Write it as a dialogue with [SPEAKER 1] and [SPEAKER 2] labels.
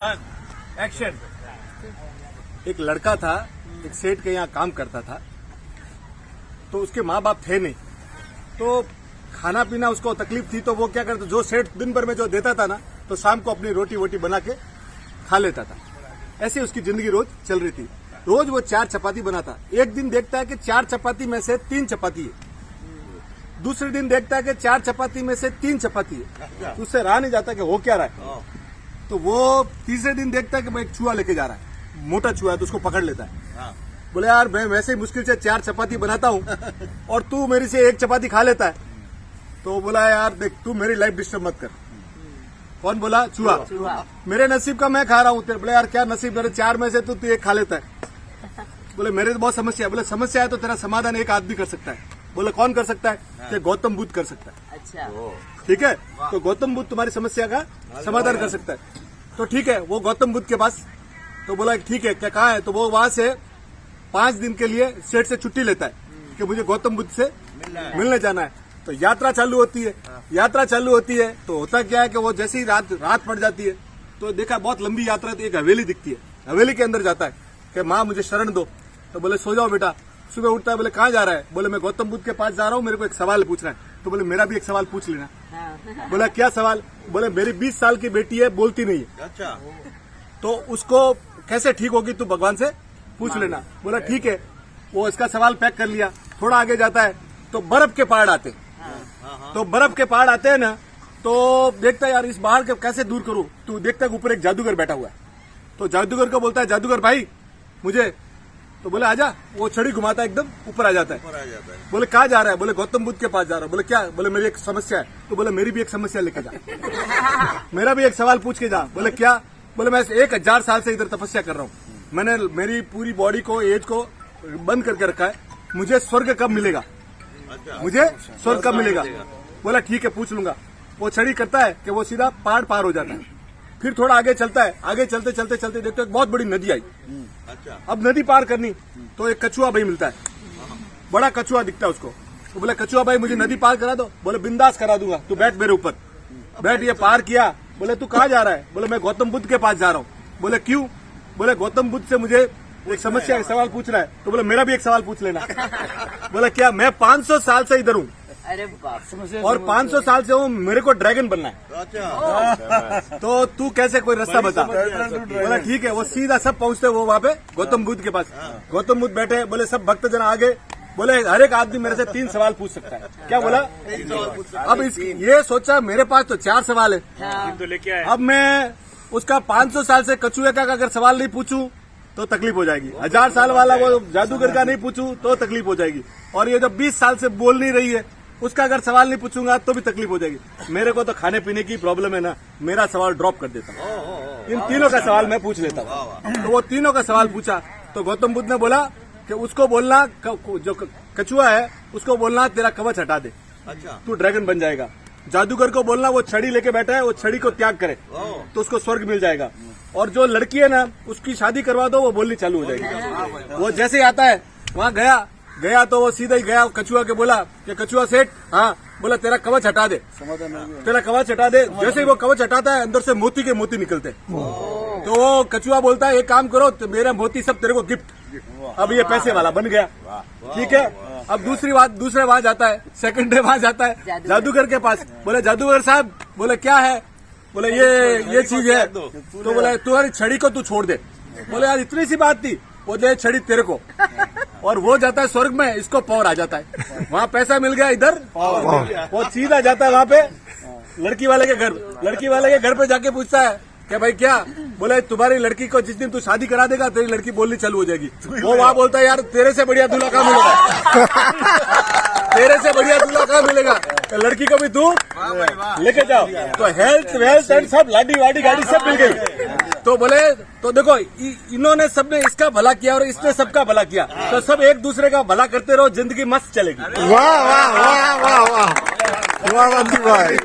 [SPEAKER 1] Action. एक लड़का था, एक सेठ के यहाँ काम करता था, तो उसके माँ बाप थे नहीं, तो खाना पीना उसको तकलीफ थी, तो वो क्या करता, जो सेठ दिन भर में जो देता था ना, तो शाम को अपनी रोटी वोटी बना के खा लेता था। ऐसे उसकी जिंदगी रोज चल रही थी। रोज वो 4 चपाती बनाता। एक दिन देखता है कि 4 चपाती में से 3 चपाती है, दूसरे दिन देखता है कि 4 चपाती में से 3 चपाती है, तो उससे रहा नहीं जाता कि हो क्या रहा है। तो वो तीसरे दिन देखता है कि मैं एक चूहा लेके जा रहा है, मोटा चूहा है, तो उसको पकड़ लेता है। बोले यार मैं वैसे ही मुश्किल से 4 चपाती बनाता हूँ और तू मेरी से 1 चपाती खा लेता है। तो बोला यार देख, तू मेरी लाइफ डिस्टर्ब मत कर। कौन बोला? चूहा। मेरे नसीब का मैं खा रहा हूँ। बोले यार क्या नसीब, मेरे 4 में से तू 1 खा लेता है। बोले मेरे तो बहुत समस्या है। बोले समस्या है तो तेरा समाधान एक आदमी कर सकता है। बोले कौन कर सकता है? कि गौतम बुद्ध कर सकता है।
[SPEAKER 2] अच्छा,
[SPEAKER 1] ठीक है, तो गौतम बुद्ध तुम्हारी समस्या का समाधान कर सकता है। तो ठीक है, वो गौतम बुद्ध के पास, तो बोला ठीक है, क्या कहा है? तो वो वहां से 5 दिन के लिए सेठ से छुट्टी लेता है कि मुझे गौतम बुद्ध से मिलने जाना है। तो यात्रा चालू होती है। यात्रा चालू होती है तो होता क्या है कि वो जैसे ही रात पड़ जाती है, तो देखा बहुत लंबी यात्रा, तो एक हवेली दिखती है। हवेली के अंदर जाता है कि माँ मुझे शरण दो। तो बोले सो जाओ बेटा। सुबह उठता है, बोले कहाँ जा रहा है? बोले मैं गौतम बुद्ध के पास जा रहा हूँ, मेरे को एक सवाल पूछना है। तो बोले मेरा भी एक सवाल पूछ लेना। बोला क्या सवाल? बोले मेरी 20 साल की बेटी है, बोलती नहीं है।
[SPEAKER 3] अच्छा,
[SPEAKER 1] तो उसको कैसे ठीक होगी, तू भगवान से पूछ लेना। बोला ठीक है। वो इसका सवाल पैक कर लिया। थोड़ा आगे जाता है तो बर्फ के पहाड़ आते। तो बर्फ के पहाड़ आते हैं ना, तो देखता है यार इस पहाड़ के कैसे दूर करूं। तो देखता है ऊपर एक जादूगर बैठा हुआ है। तो जादूगर को बोलता है, जादूगर भाई मुझे। तो बोले आजा। वो छड़ी घुमाता है, एकदम ऊपर आ जाता है।
[SPEAKER 3] ऊपर आ जाता है।
[SPEAKER 1] बोले कहाँ जा रहा है? बोले गौतम बुद्ध के पास जा रहा है। बोले क्या? बोले मेरी एक समस्या है। तो बोले मेरी भी एक समस्या लेके जा। मेरा भी एक सवाल पूछ के जा। बोले क्या? बोले मैं 1000 साल से इधर तपस्या कर रहा हूँ, मैंने मेरी पूरी बॉडी को, एज को बंद करके रखा है, मुझे स्वर्ग कब मिलेगा?
[SPEAKER 3] अच्छा,
[SPEAKER 1] मुझे स्वर्ग कब मिलेगा? बोला ठीक है, पूछ लूंगा। वो छड़ी करता है कि वो सीधा पहाड़ पार हो जाता है। फिर थोड़ा आगे चलता है। आगे चलते चलते चलते देखते एक बहुत बड़ी नदी आई।
[SPEAKER 3] अच्छा,
[SPEAKER 1] अब नदी पार करनी, तो एक कछुआ भाई मिलता है, बड़ा कछुआ दिखता है उसको। तो बोले कछुआ भाई मुझे नदी पार करा दो। बोले बिंदास करा दूंगा, तू बैठ मेरे ऊपर, बैठ। ये पार किया। बोले तू कहाँ जा रहा है? बोले मैं गौतम बुद्ध के पास जा रहा हूँ। बोले क्यों? बोले गौतम बुद्ध से मुझे एक समस्या का सवाल पूछ रहा है। तो बोले मेरा भी एक सवाल पूछ लेना। बोला क्या? मैं 500 साल से इधर हूँ
[SPEAKER 2] अरे बाप,
[SPEAKER 1] और 500 साल से हूँ, मेरे को ड्रैगन बनना है।
[SPEAKER 3] अच्छा,
[SPEAKER 1] तो तू कैसे कोई रास्ता बता। बोला ठीक है। वो सीधा सब पहुंचते वो वहाँ पे गौतम बुद्ध के पास। गौतम बुद्ध बैठे। बोले सब भक्तजन आगे। बोले हर एक आदमी मेरे से 3 सवाल पूछ सकता है। क्या बोला? अब ये सोचा मेरे पास तो 4 सवाल है,
[SPEAKER 4] तो लेके आए।
[SPEAKER 1] अब मैं उसका 500 साल से कछुए का अगर सवाल नहीं पूछूं तो तकलीफ हो जाएगी, 1000 साल वाला वो जादूगर का नहीं पूछूं तो तकलीफ हो जाएगी, और ये जो 20 साल से बोल नहीं रही है उसका अगर सवाल नहीं पूछूंगा तो भी तकलीफ हो जाएगी। मेरे को तो खाने पीने की प्रॉब्लम है ना, मेरा सवाल ड्रॉप कर देता हूँ, इन तीनों का सवाल मैं पूछ लेता हूँ। तो वो तीनों का सवाल पूछा। तो गौतम बुद्ध ने बोला कि उसको बोलना, जो कछुआ है उसको बोलना तेरा कवच हटा दे,
[SPEAKER 3] अच्छा,
[SPEAKER 1] तू ड्रैगन बन जाएगा। जादूगर को बोलना वो छड़ी लेके बैठा है, वो छड़ी को त्याग करे तो उसको स्वर्ग मिल जाएगा। और जो लड़की है ना उसकी शादी करवा दो, वो बोलनी चालू हो जाएगी। वो जैसे ही आता है वहाँ गया तो वो सीधा ही गया कछुआ के बोला कि कछुआ सेठ, हाँ। बोला तेरा कवच हटा दे, तेरा कवच हटा दे। जैसे ही वो कवच हटाता है अंदर से मोती के मोती निकलते हैं। तो वो कछुआ बोलता है एक काम करो, तो मेरा मोती सब तेरे को गिफ्ट। अब ये पैसे वाला बन गया। ठीक है। अब दूसरे वहां जाता है, सेकंड डे वहां जाता है जादूगर के पास। बोले जादूगर साहब, बोले क्या है? बोले ये चीज है। तो बोला तुम्हारी छड़ी को तू छोड़ दे। बोले यार इतनी सी बात थी। वो दे छड़ी तेरे को, और वो जाता है स्वर्ग में, इसको पावर आ जाता है। वहाँ पैसा मिल गया, इधर वो सीधा जाता है वहाँ पे लड़की वाले के घर। लड़की वाले के घर पे जाके पूछता है क्या भाई क्या? बोले तुम्हारी लड़की को जिस दिन तू शादी करा देगा तेरी लड़की बोलनी चालू हो जाएगी। वो वहाँ बोलता है यार तेरे से बढ़िया दूल्हा कहाँ मिलेगा? तेरे से बढ़िया दूल्हा कहाँ मिलेगा? तो लड़की को भी तू लेके जाओ। तो हेल्थ वेल्थ एंड सब लाडी वाडी गाड़ी सब मिल गई। तो बोले तो देखो इन्होंने सबने इसका भला किया और इसने सबका भला किया, तो सब एक दूसरे का भला करते रहो, जिंदगी मस्त चलेगी।
[SPEAKER 5] वाह वाह वाह वाह वाह वाह वाह भाई।